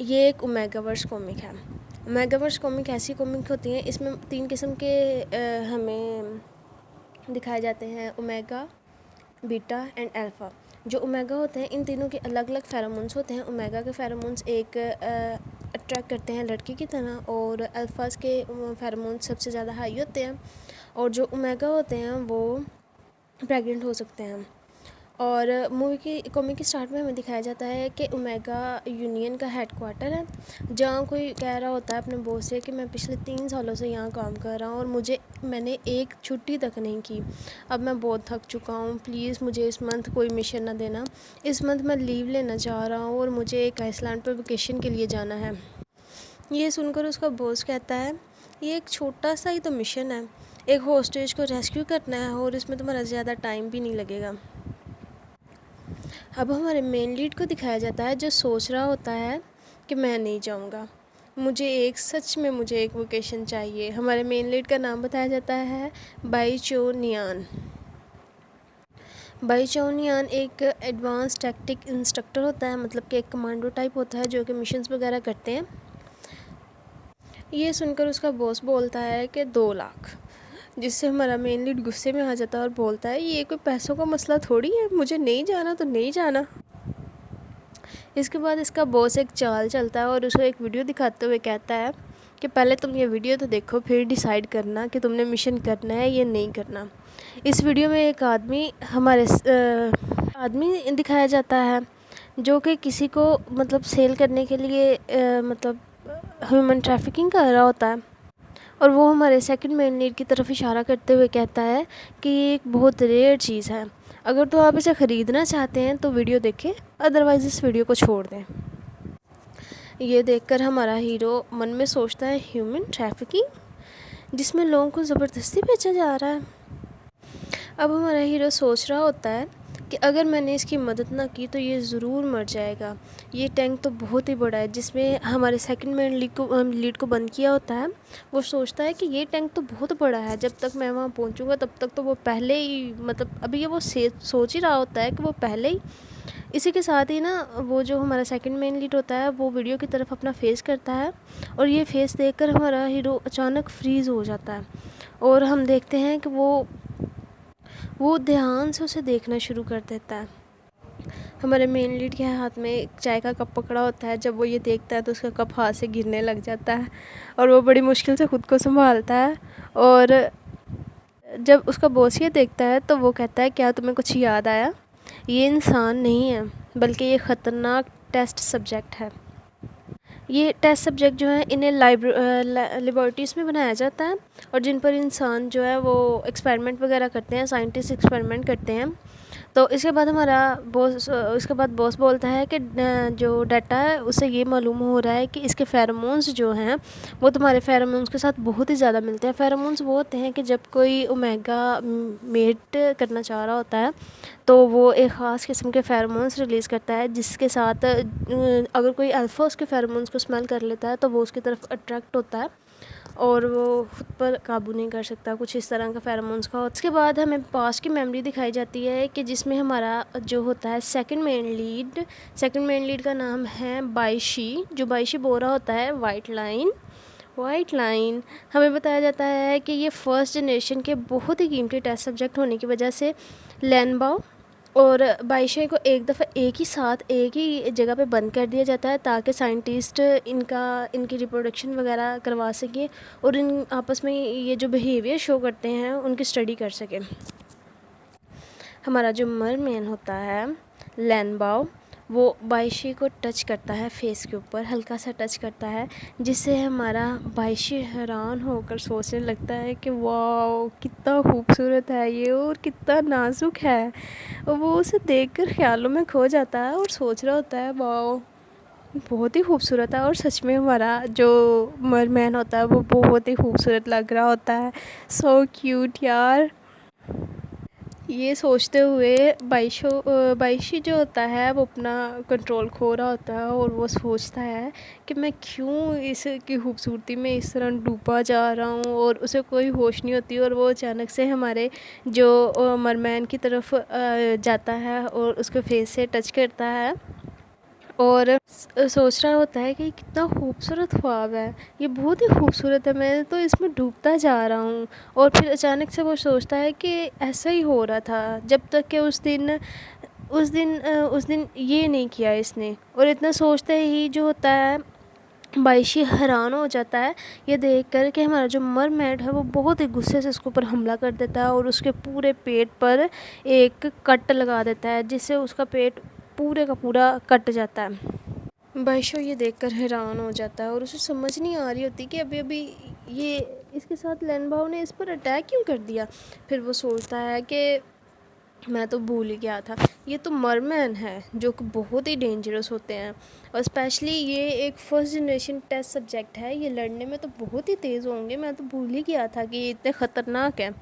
ये एक ओमेगावर्स कॉमिक है। ओमेगावर्स कॉमिक ऐसी कॉमिक होती हैं, इसमें 3 किस्म के हमें दिखाए जाते हैं, ओमेगा, बीटा एंड अल्फ़ा। जो ओमेगा होते हैं, इन तीनों के अलग अलग फेरोमोन्स होते हैं। ओमेगा के फेरोमोन्स एक अट्रैक्ट करते हैं लड़की की तरह, और अल्फ़ास के फेरोमोन्स सबसे ज़्यादा हाई होते हैं। और जो ओमेगा होते हैं वो प्रेग्नेंट हो सकते हैं। और मूवी की कॉमिक के स्टार्ट में हमें दिखाया जाता है कि ओमेगा यूनियन का हेडक्वार्टर है, जहाँ कोई कह रहा होता है अपने बॉस से कि मैं पिछले 3 सालों से यहाँ काम कर रहा हूँ और मैंने एक छुट्टी तक नहीं की। अब मैं बहुत थक चुका हूँ, प्लीज़ मुझे इस मंथ कोई मिशन ना देना। इस मंथ मैं लीव लेना चाह रहा हूँ और मुझे एक आइसलैंड पर वेकेशन के लिए जाना है। ये सुनकर उसका बॉस कहता है, ये एक छोटा सा ही तो मिशन है, एक हॉस्टेज को रेस्क्यू करना है और इसमें तुम्हारा ज़्यादा टाइम भी नहीं लगेगा। अब हमारे मेन लीड को दिखाया जाता है जो सोच रहा होता है कि मैं नहीं जाऊंगा, सच में मुझे एक वोकेशन चाहिए। हमारे मेन लीड का नाम बताया जाता है बाई चो नियान। बाई चो नियान एक एडवांस टैक्टिक इंस्ट्रक्टर होता है, मतलब कि एक कमांडो टाइप होता है जो कि मिशंस वगैरह करते हैं। ये सुनकर उसका बॉस बोलता है कि 2 लाख, जिससे हमारा मेन लीड गुस्से में आ जाता है और बोलता है ये कोई पैसों का मसला थोड़ी है, मुझे नहीं जाना तो नहीं जाना। इसके बाद इसका बॉस एक चाल चलता है और उसको एक वीडियो दिखाते हुए कहता है कि पहले तुम ये वीडियो तो देखो, फिर डिसाइड करना कि तुमने मिशन करना है या नहीं करना। इस वीडियो में एक आदमी दिखाया जाता है जो कि किसी को मतलब सेल करने के लिए मतलब ह्यूमन ट्रैफिकिंग कर रहा होता है, और वो हमारे सेकंड मेन लीड की तरफ इशारा करते हुए कहता है कि ये एक बहुत रेयर चीज़ है, अगर तो आप इसे ख़रीदना चाहते हैं तो वीडियो देखें, अदरवाइज़ इस वीडियो को छोड़ दें। ये देखकर हमारा हीरो मन में सोचता है, ह्यूमन ट्रैफिकिंग, जिसमें लोगों को ज़बरदस्ती बेचा जा रहा है। अब हमारा हीरो सोच रहा होता है कि अगर मैंने इसकी मदद ना की तो ये ज़रूर मर जाएगा। ये टैंक तो बहुत ही बड़ा है, जिसमें हमारे सेकंड मैन लीड को बंद किया होता है। वो सोचता है कि ये टैंक तो बहुत बड़ा है, जब तक मैं वहाँ पहुँचूँगा तब तक तो वो पहले ही, मतलब अभी ये वो सोच ही रहा होता है कि वो पहले ही। इसी के साथ ही ना वो जो हमारा सेकंड मेन लीड होता है वो वीडियो की तरफ अपना फेस करता है, और ये फेस देखकर हमारा हीरो अचानक फ्रीज़ हो जाता है, और हम देखते हैं कि वो ध्यान से उसे देखना शुरू कर देता है। हमारे मेन लीड के हाथ में एक चाय का कप पकड़ा होता है, जब वो ये देखता है तो उसका कप हाथ से गिरने लग जाता है और वो बड़ी मुश्किल से ख़ुद को संभालता है। और जब उसका बॉस ये देखता है तो वो कहता है, क्या तुम्हें कुछ याद आया? ये इंसान नहीं है, बल्कि ये ख़तरनाक टेस्ट सब्जेक्ट है। ये टेस्ट सब्जेक्ट जो है इन्हें लेबॉरेटरीज़ में बनाया जाता है, और जिन पर इंसान जो है वो एक्सपेरिमेंट वगैरह करते हैं, साइंटिस्ट एक्सपेरिमेंट करते हैं। तो इसके बाद बॉस बोलता है कि जो डाटा है उससे ये मालूम हो रहा है कि इसके फेरोमोन्स जो हैं वो तुम्हारे फेरोमोन्स के साथ बहुत ही ज़्यादा मिलते हैं। फेरोमोन्स वो होते हैं कि जब कोई ओमेगा मेट करना चाह रहा होता है तो वो एक ख़ास किस्म के फेरोमोन्स रिलीज़ करता है, जिसके साथ अगर कोई अल्फ़ा उसके फेरोमोन्स को स्मेल कर लेता है तो वो उसकी तरफ अट्रैक्ट होता है और वो खुद पर काबू नहीं कर सकता, कुछ इस तरह का फेरोमोन्स का। उसके बाद हमें पास्ट की मेमोरी दिखाई जाती है कि जिसमें हमारा जो होता है सेकंड मेन लीड का नाम है बाइशी। जो बाइशी बोल रहा होता है वाइट लाइन। हमें बताया जाता है कि ये फर्स्ट जनरेशन के बहुत ही कीमती टेस्ट सब्जेक्ट होने की वजह से लैनबाओ और बाइशे को एक ही जगह पे बंद कर दिया जाता है, ताकि साइंटिस्ट इनकी रिप्रोडक्शन वगैरह करवा सकें और इन आपस में ये जो बिहेवियर शो करते हैं उनकी स्टडी कर सकें। हमारा जो मरमैन होता है लैनबाओ, वो बाइशी को टच करता है, फेस के ऊपर हल्का सा टच करता है, जिससे हमारा बाइशी हैरान होकर सोचने लगता है कि वाह कितना खूबसूरत है ये और कितना नाजुक है। और वो उसे देखकर ख्यालों में खो जाता है और सोच रहा होता है वाह बहुत ही खूबसूरत है। और सच में हमारा जो मरमैन होता है वो बहुत ही खूबसूरत लग रहा होता है, सो क्यूट यार। ये सोचते हुए बाइशी जो होता है वो अपना कंट्रोल खो रहा होता है और वो सोचता है कि मैं क्यों इसकी खूबसूरती में इस तरह डूबा जा रहा हूँ, और उसे कोई होश नहीं होती और वो अचानक से हमारे जो मरमैन की तरफ जाता है और उसके फेस से टच करता है और सोच रहा होता है कि कितना खूबसूरत ख्वाब है, ये बहुत ही खूबसूरत है, मैं तो इसमें डूबता जा रहा हूँ। और फिर अचानक से वो सोचता है कि ऐसा ही हो रहा था, जब तक कि उस दिन ये नहीं किया इसने। और इतना सोचते ही जो होता है, बाइशी हैरान हो जाता है ये देखकर कि हमारा जो मरमेड है वो बहुत ही गुस्से से उसके ऊपर हमला कर देता है और उसके पूरे पेट पर एक कट लगा देता है, जिससे उसका पेट पूरे का पूरा कट जाता है। बाइशो ये देखकर हैरान हो जाता है और उसे समझ नहीं आ रही होती कि अभी अभी ये इसके साथ लेनबाओ ने इस पर अटैक क्यों कर दिया। फिर वो सोचता है कि मैं तो भूल ही गया था, ये तो मरमैन है जो कि बहुत ही डेंजरस होते हैं। और स्पेशली ये एक फर्स्ट जनरेशन टेस्ट सब्जेक्ट है, ये लड़ने में तो बहुत ही तेज़ होंगे, मैं तो भूल ही गया था कि ये इतने ख़तरनाक है।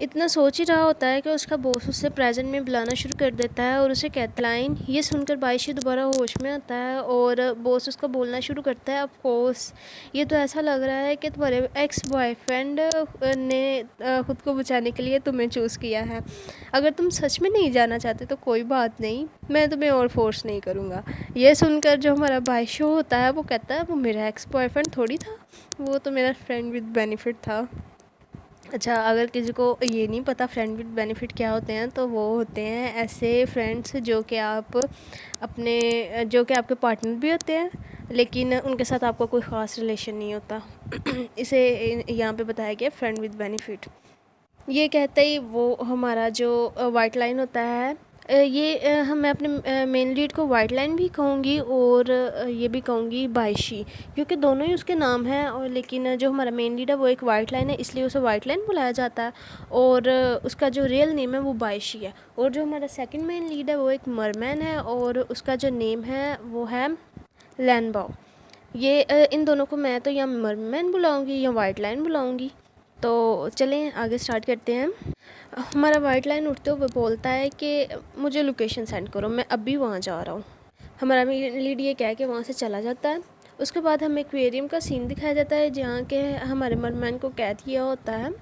इतना सोच ही रहा होता है कि उसका बॉस उससे प्रेजेंट में बुलाना शुरू कर देता है और उसे कहता लाइन। ये सुनकर बाइशी दोबारा होश में आता है और बॉस उसका बोलना शुरू करता है, ऑफ कोर्स ये तो ऐसा लग रहा है कि तुम्हारे एक्स बॉयफ्रेंड ने ख़ुद को बचाने के लिए तुम्हें चूज़ किया है। अगर तुम सच में नहीं जाना चाहते तो कोई बात नहीं, मैं तुम्हें और फोर्स नहीं करूँगा। ये सुनकर जो हमारा बाइशो होता है वो कहता है वो मेरा एक्स बॉयफ्रेंड थोड़ी था, वो तो मेरा फ्रेंड विद बेनिफिट था। अच्छा, अगर किसी को ये नहीं पता फ्रेंड विद बेनिफिट क्या होते हैं, तो वो होते हैं ऐसे फ्रेंड्स जो कि आपके पार्टनर भी होते हैं लेकिन उनके साथ आपका कोई ख़ास रिलेशन नहीं होता। इसे यहाँ पे बताया गया फ्रेंड विद बेनिफिट। ये कहते ही वो हमारा जो वाइट लाइन होता है, मैं अपने मेन लीड को वाइट लाइन भी कहूँगी और ये भी कहूँगी बाइशी, क्योंकि दोनों ही उसके नाम हैं। और लेकिन जो हमारा मेन लीड है वो एक वाइट लाइन है, इसलिए उसे वाइट लाइन बुलाया जाता है। और उसका जो रियल नेम है वो बाइशी है। और जो हमारा सेकंड मेन लीड है वो एक मरमैन है और उसका जो नेम है वो है लैनबाओ। ये इन दोनों को मैं तो या मरमैन बुलाऊँगी या वाइट लाइन बुलाऊँगी। तो चलें आगे स्टार्ट करते हैं। हमारा वाइट लाइन उठते हुए बोलता है कि मुझे लोकेशन सेंड करो, मैं अभी वहाँ जा रहा हूँ। हमारा लीड ये कह के वहाँ से चला जाता है। उसके बाद हमें एक्वेरियम का सीन दिखाया जाता है जहाँ के हमारे मरमैन को कैद किया होता है।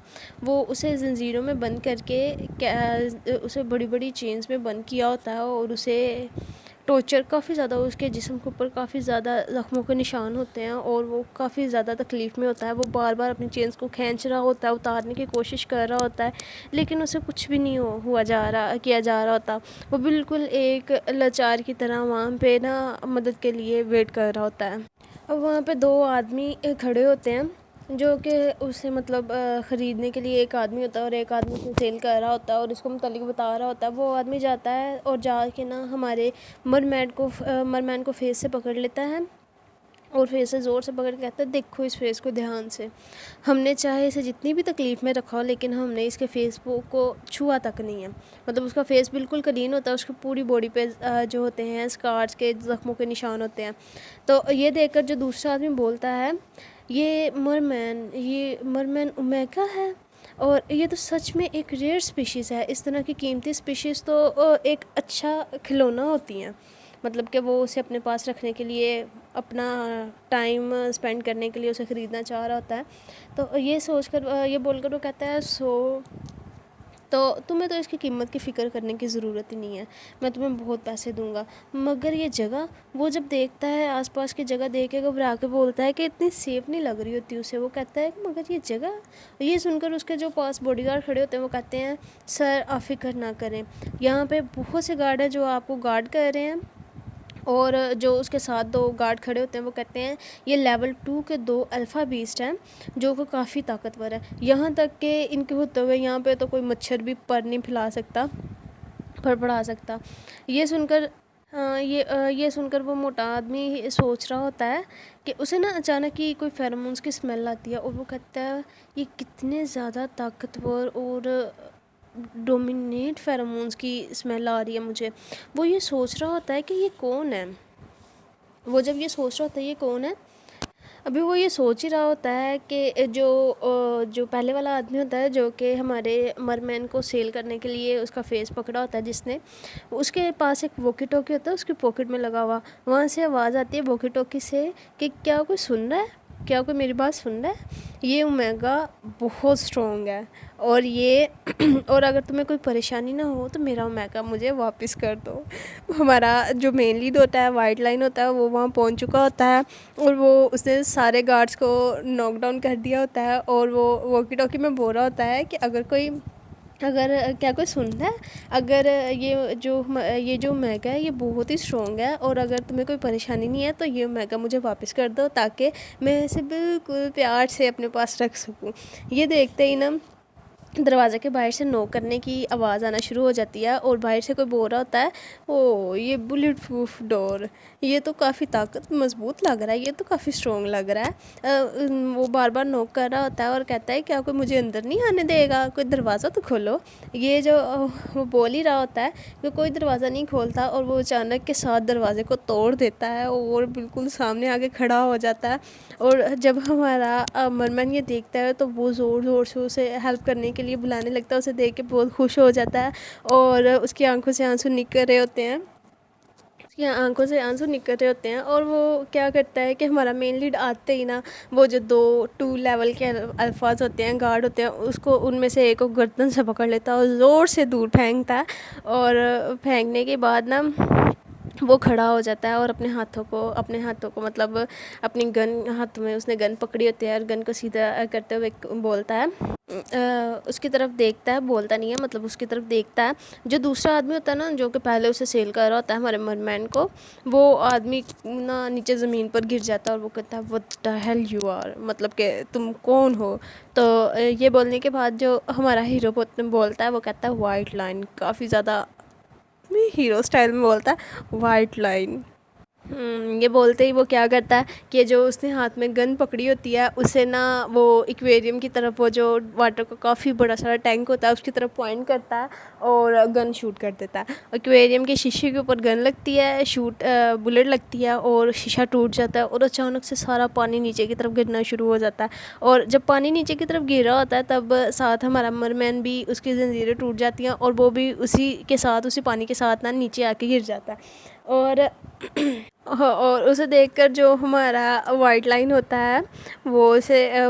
वो उसे जंजीरों में बंद करके उसे बड़ी बड़ी चेन्स में बंद किया होता है और उसे टॉर्चर काफ़ी ज़्यादा, उसके जिस्म के ऊपर काफ़ी ज़्यादा ज़ख्मों के निशान होते हैं और वो काफ़ी ज़्यादा तकलीफ़ में होता है। वो बार बार अपनी चेन्स को खींच रहा होता है, उतारने की कोशिश कर रहा होता है, लेकिन उसे कुछ भी नहीं किया जा रहा होता। वो बिल्कुल एक लाचार की तरह वहाँ पे ना मदद के लिए वेट कर रहा होता है। अब वहाँ पे दो आदमी खड़े होते हैं जो कि उसे मतलब ख़रीदने के लिए एक आदमी होता है और एक आदमी उसे सेल कर रहा होता है और उसको मुतालिक बता रहा होता है। वो आदमी जाता है और जाके ना हमारे मरमैन को फेस से पकड़ लेता है और फेस से ज़ोर से पकड़ के कहता है देखो इस फेस को ध्यान से, हमने चाहे इसे जितनी भी तकलीफ़ में रखा हो लेकिन हमने इसके फेस को छुआ तक नहीं है। मतलब उसका फेस बिल्कुल क्लीन होता है, उसकी पूरी बॉडी पे जो होते हैं स्कार्स के ज़ख्मों के निशान होते हैं। तो ये देखकर जो दूसरा आदमी बोलता है ये मरमैन ओमेगा है और ये तो सच में एक रेयर स्पीशीज़ है। इस तरह की कीमती स्पीशीज़ तो एक अच्छा खिलौना होती हैं, मतलब कि वो उसे अपने पास रखने के लिए, अपना टाइम स्पेंड करने के लिए उसे ख़रीदना चाह रहा होता है। तो ये बोलकर वो कहता है तो तुम्हें तो इसकी कीमत की फ़िक्र करने की ज़रूरत ही नहीं है, मैं तुम्हें बहुत पैसे दूंगा। मगर ये जगह, वो जब देखता है आसपास की जगह देख के घबरा के बोलता है कि इतनी सेफ़ नहीं लग रही होती उसे। वो कहता है कि मगर ये जगह, ये सुनकर उसके जो पास बॉडीगार्ड खड़े होते हैं वो कहते हैं सर आप फ़िक्र ना करें, यहाँ पे बहुत से गार्ड हैं जो आपको गार्ड कर रहे हैं। और जो उसके साथ दो गार्ड खड़े होते हैं वो कहते हैं ये लेवल 2 के 2 अल्फ़ा बीस्ट हैं जो कि काफ़ी ताकतवर है, यहाँ तक कि इनके होते हुए यहाँ पे तो कोई मच्छर भी पर नहीं फड़फड़ा सकता। ये सुनकर ये सुनकर वो मोटा आदमी सोच रहा होता है कि उसे ना अचानक ही कोई फेरोमोन्स की स्मेल आती है और वो कहता है ये कितने ज़्यादा ताकतवर और डोमिनेट फेरोमोन्स की स्मेल आ रही है मुझे। वो ये सोच रहा होता है कि ये कौन है। वो जब ये सोच रहा होता है ये कौन है, अभी वो ये सोच ही रहा होता है कि जो पहले वाला आदमी होता है जो कि हमारे मरमैन को सेल करने के लिए उसका फेस पकड़ा होता है, जिसने, उसके पास एक वॉकी टॉकी होता है उसकी पॉकेट में लगा हुआ। वहाँ से आवाज़ आती है वॉकी टॉकी से कि क्या कोई सुन रहा है। क्या कोई मेरी बात सुन रहा है? ये ओमेगा बहुत स्ट्रॉन्ग है, और ये और अगर तुम्हें कोई परेशानी ना हो तो मेरा ओमेगा मुझे वापस कर दो। हमारा जो मेन लीड होता है, वाइट लाइन होता है, वो वहाँ पहुँच चुका होता है और वो उसने सारे गार्ड्स को नॉक डाउन कर दिया होता है, और वो वॉकी टॉकी में बोल रहा होता है कि अगर क्या कोई सुन रहा है, अगर ये जो ओमेगा है ये बहुत ही स्ट्रॉन्ग है, और अगर तुम्हें कोई परेशानी नहीं है तो ये ओमेगा मुझे वापस कर दो, ताकि मैं इसे बिल्कुल प्यार से अपने पास रख सकूं। ये देखते ही ना दरवाज़े के बाहर से नॉक करने की आवाज़ आना शुरू हो जाती है, और बाहर से कोई बोल रहा होता है, ओ ये बुलेट प्रूफ डोर, ये तो काफ़ी ताकत मजबूत लग रहा है, ये तो काफ़ी स्ट्रॉन्ग लग रहा है। वो बार बार नॉक कर रहा होता है और कहता है क्या कोई मुझे अंदर नहीं आने देगा, कोई दरवाज़ा तो खोलो। ये जो वो बोल ही रहा होता है कि कोई दरवाज़ा नहीं खोलता, और वो अचानक के साथ दरवाजे को तोड़ देता है और बिल्कुल सामने आके खड़ा हो जाता है। और जब हमारा मरमन ये देखता है तो वो ज़ोर ज़ोर से उसे हेल्प करने के लिए बुलाने लगता है। उसे देख के बहुत खुश हो जाता है, और उसकी आंखों से आंसू निकल रहे होते हैं, उसकी आंखों से आंसू निकल रहे होते हैं। और वो क्या करता है कि हमारा मेन लीड आते ही ना, वो जो 2 लेवल के अल्फाज होते हैं, गार्ड होते हैं, उसको उनमें से एक को गर्दन से पकड़ लेता है और ज़ोर से दूर फेंकता है। और फेंकने के बाद ना वो खड़ा हो जाता है और अपने हाथों को मतलब अपनी गन हाथ में उसने गन पकड़ी होती है, और गन को सीधा करते हुए बोलता है, उसकी तरफ देखता है, बोलता नहीं है, मतलब उसकी तरफ देखता है। जो दूसरा आदमी होता है ना, जो कि पहले उसे सेल कर रहा होता है हमारे मरमैन को, वो आदमी ना नीचे ज़मीन पर गिर जाता है और वो कहता है what the hell you are, मतलब कि तुम कौन हो। तो ये बोलने के बाद जो हमारा हीरो बोलता है, वो कहता है वाइट लाइन, काफ़ी ज़्यादा हीरो स्टाइल में बोलता है वाइट लाइन। ये बोलते ही वो क्या करता है कि जो उसने हाथ में गन पकड़ी होती है उसे ना वो एक्वेरियम की तरफ, वो जो वाटर का काफ़ी बड़ा सारा टैंक होता है उसकी तरफ पॉइंट करता है और गन शूट कर देता है। एक्वेरियम के शीशे के ऊपर गन लगती है, बुलेट लगती है और शीशा टूट जाता है, और अचानक से सारा पानी नीचे की तरफ गिरना शुरू हो जाता है। और जब पानी नीचे की तरफ गिर रहा होता है तब साथ हमारा मरमैन भी, उसकी जंजीरें टूट जाती हैं और वो भी उसी पानी के साथ ना नीचे आके गिर जाता है। और और उसे देखकर जो हमारा वाइट लाइन होता है वो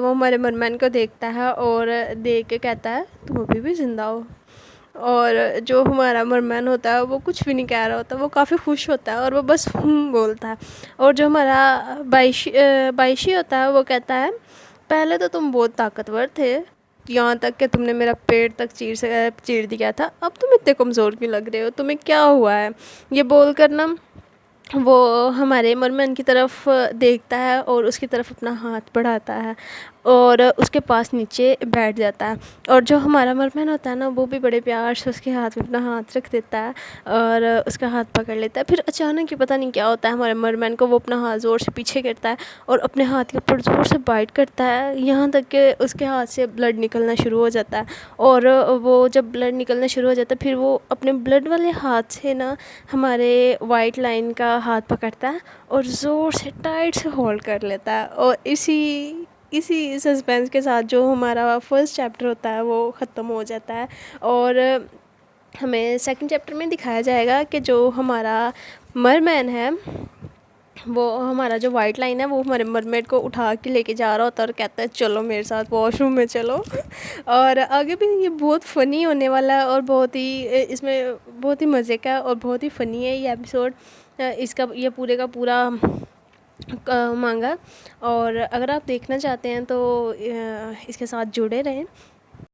हमारे मरमैन को देखता है और देख के कहता है तुम अभी भी ज़िंदा हो। और जो हमारा मरमैन होता है वो कुछ भी नहीं कह रहा होता, वो काफ़ी खुश होता है और वो बस बोलता है। और जो हमारा बाइशी होता है वो कहता है पहले तो तुम बहुत ताकतवर थे, यहाँ तक कि तुमने मेरा पेट तक चीर दिया था, अब तुम इतने कमज़ोर क्यों लग रहे हो, तुम्हें क्या हुआ है। ये बोल कर ना वो हमारे मरमन की तरफ देखता है और उसकी तरफ अपना हाथ बढ़ाता है और उसके पास नीचे बैठ जाता है। और जो हमारा मरमन होता है ना वो भी बड़े प्यार से उसके हाथ में अपना हाथ रख देता है और उसका हाथ पकड़ लेता है। फिर अचानक ही पता नहीं क्या होता है, हमारे मरमन को वो अपना हाथ ज़ोर से पीछे करता है और अपने हाथ के ऊपर ज़ोर से बाइट करता है, यहाँ तक कि उसके हाथ से ब्लड निकलना शुरू हो जाता है। और वो जब ब्लड निकलना शुरू हो जाता है फिर वो अपने ब्लड वाले हाथ से ना हमारे वाइट लाइन का हाथ पकड़ता है और ज़ोर से टाइट से होल्ड कर लेता है। और इसी सस्पेंस के साथ जो हमारा फर्स्ट चैप्टर होता है वो ख़त्म हो जाता है। और हमें सेकंड चैप्टर में दिखाया जाएगा कि जो हमारा मरमैन है, वो हमारा जो वाइट लाइन है वो हमारे मरमेड को उठा के लेके जा रहा होता है और कहता है चलो मेरे साथ वॉशरूम में चलो। और आगे भी ये बहुत फ़नी होने वाला है और इसमें बहुत ही मज़े का और बहुत ही फ़नी है ये एपिसोड। इसका ये पूरे का पूरा मांगा, और अगर आप देखना चाहते हैं तो इसके साथ जुड़े रहें।